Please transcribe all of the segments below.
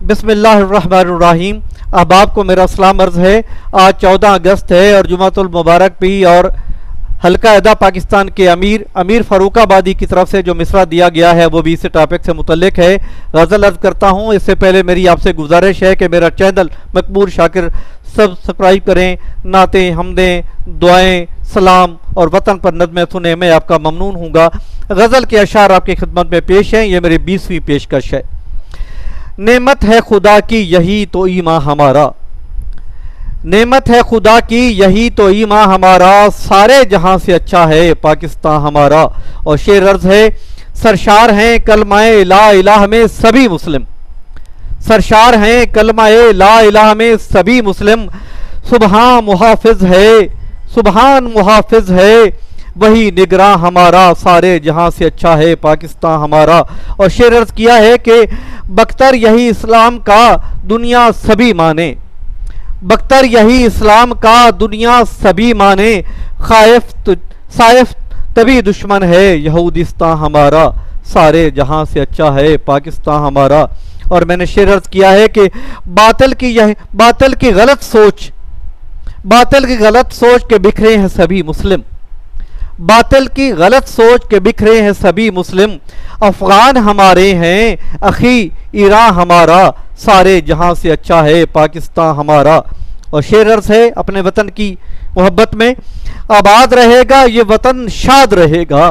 बिस्मिल्लाहिर्रहमानिर्रहीम। अहबाब को मेरा सलाम अर्ज़ है। आज 14 अगस्त है और जुमातुल मुबारक भी और हल्का अदा पाकिस्तान के अमीर फ़ारूकाबादी की तरफ से जो मिसरा दिया गया है वो भी इस टॉपिक से मुतल्लिक है। गज़ल अर्ज़ करता हूँ। इससे पहले मेरी आपसे गुजारिश है कि मेरा चैनल मकबूल शाकिर सब्सक्राइब करें। नाते हमदें, दुआएं, सलाम और वतन पर नज़्में सुने, मैं आपका ममनून हूँगा। गज़ल के अशार आपकी खिदमत में पेश हैं। ये मेरी 20वीं पेशकश है। नेमत है खुदा की यही तो ईमान हमारा, नेमत है खुदा की यही तो ईमान हमारा, सारे जहां से अच्छा है पाकिस्तान हमारा। और शेर अर्ज है, सरशार हैं कलमाए ला इलाह में सभी मुस्लिम, सरशार हैं कलमाए ला इलाह में सभी मुस्लिम। सुबहान मुहाफिज है, सुबहान मुहाफिज है, वही निगरान हमारा, सारे जहां से अच्छा है पाकिस्तान हमारा। और शेर अर्ज किया है कि बख्तर यही इस्लाम का दुनिया सभी माने, बख्तर यही इस्लाम का दुनिया सभी माने, साइफ तभी दुश्मन है यहूदिस्तान हमारा, सारे जहां से अच्छा है पाकिस्तान हमारा। और मैंने शेर अर्ज किया है कि बातिल की गलत सोच, बातिल की गलत सोच के बिखरे हैं सभी मुस्लिम, बातिल की गलत सोच के बिखरे हैं सभी मुस्लिम। अफगान हमारे हैं अखी ईरान हमारा, सारे जहां से अच्छा है पाकिस्तान हमारा। और शेर अर्ज है अपने वतन की मोहब्बत में, आबाद रहेगा ये वतन शाद रहेगा,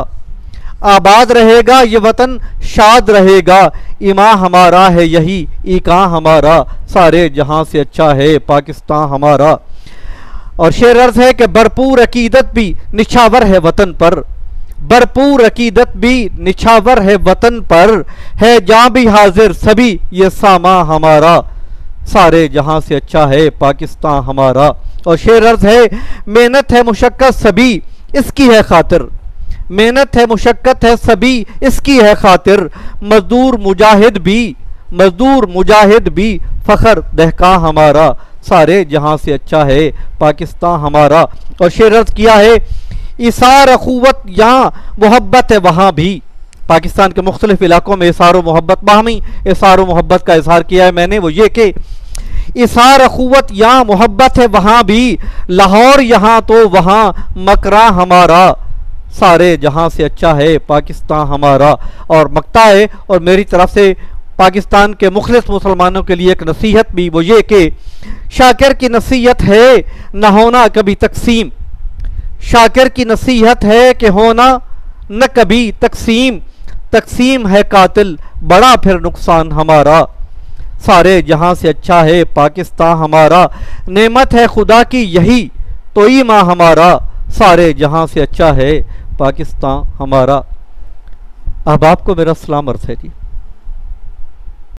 आबाद रहेगा ये वतन शाद रहेगा, ईमान हमारा है यही ईकान हमारा, सारे जहां से अच्छा है पाकिस्तान हमारा। और शेर अर्ज है कि भरपूर अकीदत भी निछावर है वतन पर, भरपूर अकीदत भी निछावर है वतन पर, है जहां भी हाजिर सभी ये सामा हमारा, सारे जहां से अच्छा है पाकिस्तान हमारा। और शेर अर्ज है, मेहनत है मुशक्कत सभी इसकी है खातिर, मेहनत है मुशक्कत है सभी इसकी है खातिर, मजदूर मुजाहिद भी फखर दहका हमारा, सारे जहां से अच्छा है पाकिस्तान हमारा। और शेर अर्ज किया है, इसार अखुवत यहाँ मोहब्बत है वहाँ भी, पाकिस्तान के मुख्तलिफ इलाकों में इसार मोहब्बत, बाहमी इसार मोहब्बत का इजहार किया है मैंने। वो ये कि इसार अखुवत यहाँ मोहब्बत है वहाँ भी, लाहौर यहाँ तो वहाँ मकरा हमारा, सारे जहां से अच्छा है पाकिस्तान हमारा। और मकता है और मेरी तरफ से पाकिस्तान के मुखलिस मुसलमानों के लिए एक नसीहत भी, वो ये कि शाकिर की नसीहत है न होना कभी तकसीम, शाकिर की नसीहत है कि होना न कभी तकसीम, तकसीम है कातिल बड़ा फिर नुकसान हमारा, सारे जहां से अच्छा है पाकिस्तान हमारा। नेमत है खुदा की यही तो ईमान हमारा, सारे जहां से अच्छा है पाकिस्तान हमारा। अहबाब को मेरा सलाम अर्ज़ है जी।